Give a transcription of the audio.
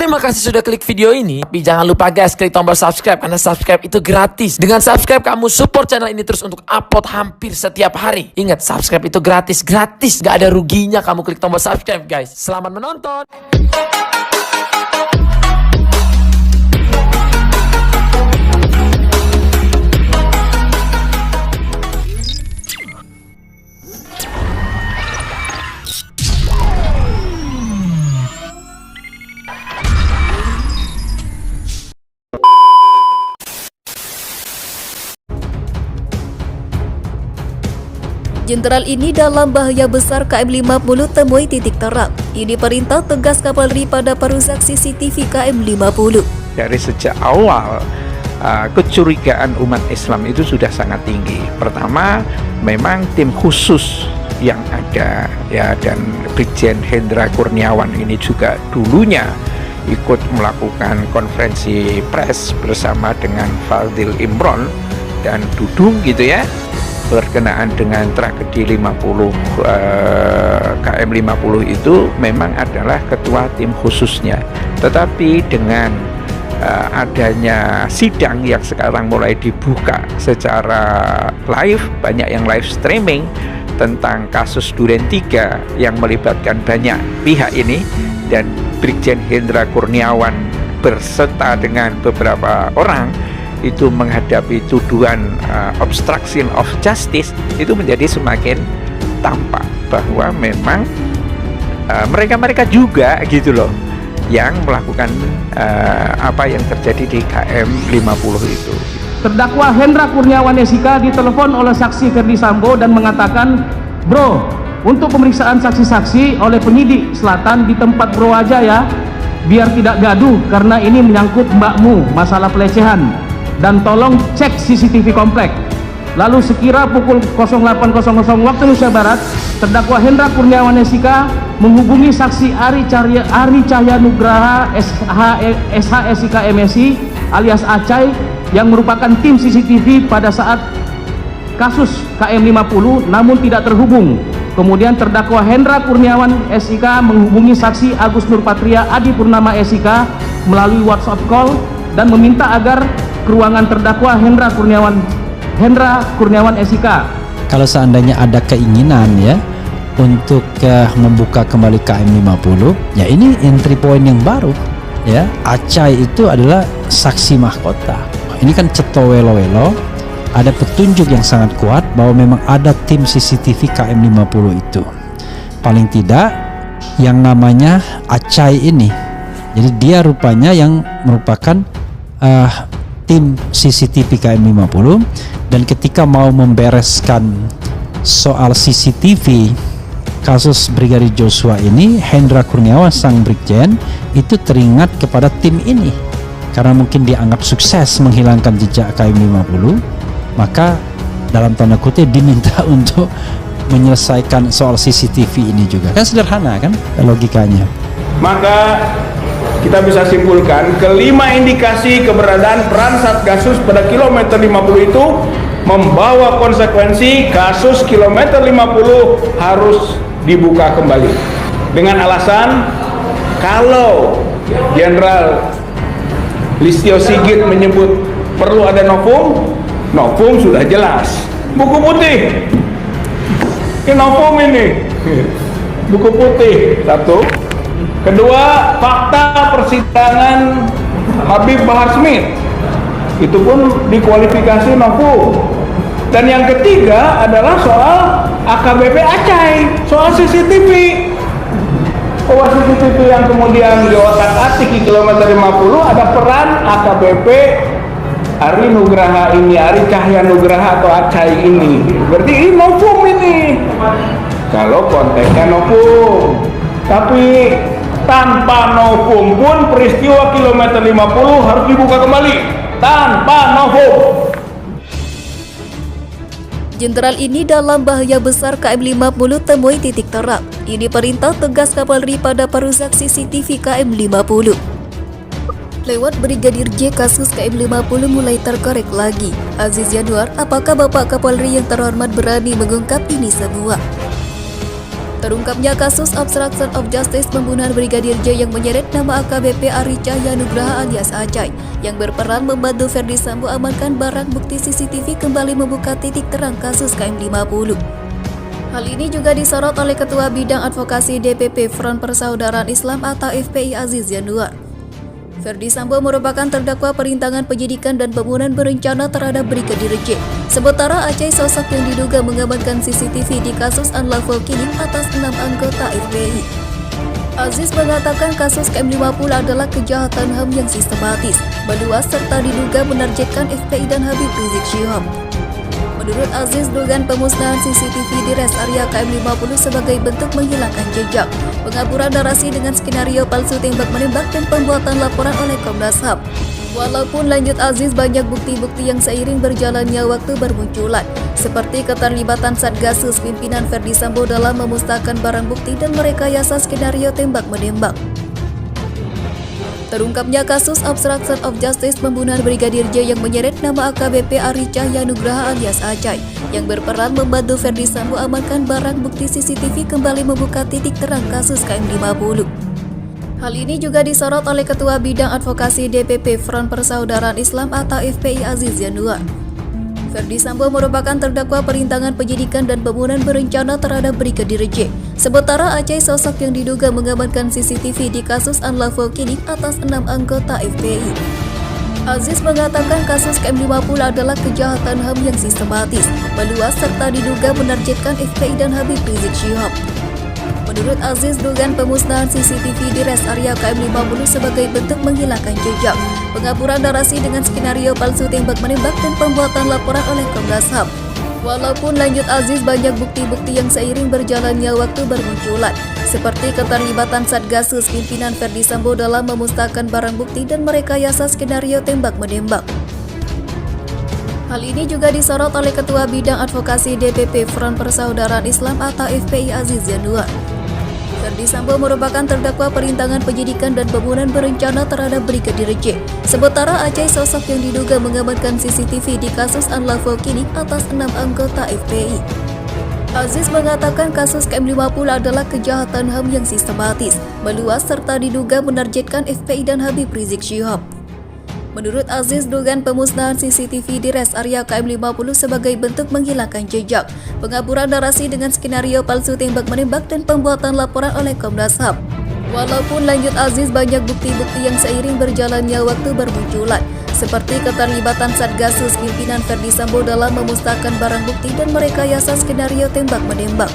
Terima kasih sudah klik video ini. Tapi jangan lupa guys, klik tombol subscribe karena subscribe itu gratis. Dengan subscribe kamu support channel ini terus untuk upload hampir setiap hari. Ingat, subscribe itu gratis, gak ada ruginya kamu klik tombol subscribe guys. Selamat menonton. Jenderal ini dalam bahaya besar. KM50 temui titik terang. Ini perintah tegas Kapolri pada perusak CCTV KM50. Dari sejak awal kecurigaan umat Islam itu sudah sangat tinggi. Pertama, memang tim khusus yang ada ya, dan Brigjen Hendra Kurniawan ini juga dulunya ikut melakukan konferensi pers bersama dengan Fadil Imron dan Dudung gitu ya, berkenaan dengan tragedi KM50 itu memang adalah ketua tim khususnya. Tetapi dengan adanya sidang yang sekarang mulai dibuka secara live, banyak yang live streaming tentang kasus Duren 3 yang melibatkan banyak pihak ini, dan Brigjen Hendra Kurniawan berserta dengan beberapa orang itu menghadapi tuduhan obstruction of justice, itu menjadi semakin tampak bahwa memang mereka juga gitu loh yang melakukan apa yang terjadi di KM50 itu. Terdakwa Hendra Kurniawan SIK ditelepon oleh saksi Ferdi Sambo dan mengatakan, "Bro, untuk pemeriksaan saksi-saksi oleh penyidik Selatan di tempat bro aja ya, biar tidak gaduh karena ini menyangkut mbakmu masalah pelecehan. Dan tolong cek CCTV komplek." Lalu sekira pukul 08.00 waktu Indonesia Barat, terdakwa Hendra Kurniawan SIK menghubungi saksi Ari Cahya Nugraha SHSIK MSI alias Acai yang merupakan tim CCTV pada saat kasus KM50 namun tidak terhubung. Kemudian terdakwa Hendra Kurniawan SIK menghubungi saksi Agus Nurpatria Adi Purnama SIK melalui WhatsApp call dan meminta agar ke ruangan terdakwa Hendra Kurniawan SIK. Kalau seandainya ada keinginan ya untuk membuka kembali KM50, ya ini entry point yang baru ya. Acai itu adalah saksi mahkota. Ini kan cetowelo-welo, ada petunjuk yang sangat kuat bahwa memang ada tim CCTV KM50 itu. Paling tidak yang namanya Acai ini, jadi dia rupanya yang merupakan tim CCTV KM50, dan ketika mau membereskan soal CCTV kasus Brigadir Joshua ini, Hendra Kurniawan sang Brigjen itu teringat kepada tim ini karena mungkin dianggap sukses menghilangkan jejak KM50, maka dalam tanda kutip diminta untuk menyelesaikan soal CCTV ini juga. Kan sederhana kan logikanya. Maka kita bisa simpulkan kelima indikasi keberadaan peran Satgasus pada kilometer 50 itu membawa konsekuensi kasus kilometer 50 harus dibuka kembali dengan alasan kalau Jenderal Listio Sigit menyebut perlu ada novum sudah jelas, buku putih ini novum, ini buku putih satu. Kedua, fakta persidangan Habib Bahar Smith itu pun dikualifikasi novum. Dan yang ketiga adalah soal AKBP Acai, soal CCTV. Bahwa CCTV yang kemudian diotak-atik di kilometer 50 ada peran AKBP Ari Cahya Nugraha atau Acai ini. Berarti ini novum ini. Kalau konteksnya novum. Tapi tanpa novum pun peristiwa kilometer 50 harus dibuka kembali tanpa novum. Jenderal ini dalam bahaya besar. KM50 temui titik terang. Ini perintah tegas Kapolri pada perusak CCTV KM50. Lewat Brigadir J, kasus KM50 mulai terkorek lagi. Aziz Yanuar, apakah Bapak Kapolri yang terhormat berani mengungkap ini semua? Terungkapnya kasus obstruction of justice pembunuhan Brigadir J yang menyeret nama AKBP Ari Cahya Nugraha alias Acai yang berperan membantu Ferdi Sambo amankan barang bukti CCTV kembali membuka titik terang kasus KM50. Hal ini juga disorot oleh Ketua Bidang Advokasi DPP Front Persaudaraan Islam atau FPI Aziz Yanuar. Ferdi Sambo merupakan terdakwa perintangan penyidikan dan pembunuhan berencana terhadap Brigadir J. Sementara Acai sosok yang diduga mengamankan CCTV di kasus unlawful killing atas 6 anggota FPI. Aziz mengatakan kasus KM50 adalah kejahatan HAM yang sistematis, meluas serta diduga menargetkan FPI dan Habib Rizik Syihab. Menurut Aziz, dugaan pemusnahan CCTV di rest area KM50 sebagai bentuk menghilangkan jejak, pengaburan narasi dengan skenario palsu tembak-menembak dan pembuatan laporan oleh Komnas HAM. Walaupun lanjut Aziz, banyak bukti-bukti yang seiring berjalannya waktu bermunculan, seperti keterlibatan Satgasus pimpinan Ferdi Sambo dalam memusnahkan barang bukti dan merekayasa skenario tembak-menembak. Terungkapnya kasus obstruction of justice pembunuhan Brigadir J yang menyeret nama AKBP Ari Cahya Nugraha alias Acai yang berperan membantu Ferdi Sambo amankan barang bukti CCTV kembali membuka titik terang kasus KM50. Hal ini juga disorot oleh Ketua Bidang Advokasi DPP Front Persaudaraan Islam atau FPI Aziz Yanuar. Ferdi Sambo merupakan terdakwa perintangan penyidikan dan pembunuhan berencana terhadap Brigadir J. Sementara Acai sosok yang diduga mengamankan CCTV di kasus unlawful killing atas 6 anggota FPI. Aziz mengatakan kasus KM50 adalah kejahatan HAM yang sistematis, meluas serta diduga menargetkan FPI dan Habib Rizik Syihab. Menurut Aziz, dugaan pemusnahan CCTV di rest area KM50 sebagai bentuk menghilangkan jejak, pengaburan narasi dengan skenario palsu tembak-menembak dan pembuatan laporan oleh Komnas HAM. Walaupun lanjut Aziz, banyak bukti-bukti yang seiring berjalannya waktu bermunculan, seperti keterlibatan Satgasus pimpinan Ferdi Sambo dalam memusnahkan barang bukti dan merekayasa skenario tembak-menembak. Hal ini juga disorot oleh Ketua Bidang Advokasi DPP Front Persaudaraan Islam atau FPI Aziz Yanuar. Ferdi Sambo merupakan terdakwa perintangan penyidikan dan pembunuhan berencana terhadap Brigadir J. Sementara Acai sosok yang diduga mengamankan CCTV di kasus unlawful killing atas 6 anggota FPI. Aziz mengatakan kasus KM50 adalah kejahatan HAM yang sistematis, meluas serta diduga menargetkan FPI dan Habib Rizik Syihab. Menurut Aziz, dugaan pemusnahan CCTV di rest area KM50 sebagai bentuk menghilangkan jejak, pengaburan narasi dengan skenario palsu tembak-menembak dan pembuatan laporan oleh Komnas HAM. Walaupun lanjut Aziz, banyak bukti-bukti yang seiring berjalannya waktu bermunculan, seperti keterlibatan Satgasus pimpinan Ferdi Sambo dalam memusnahkan barang bukti dan merekayasa skenario tembak-menembak.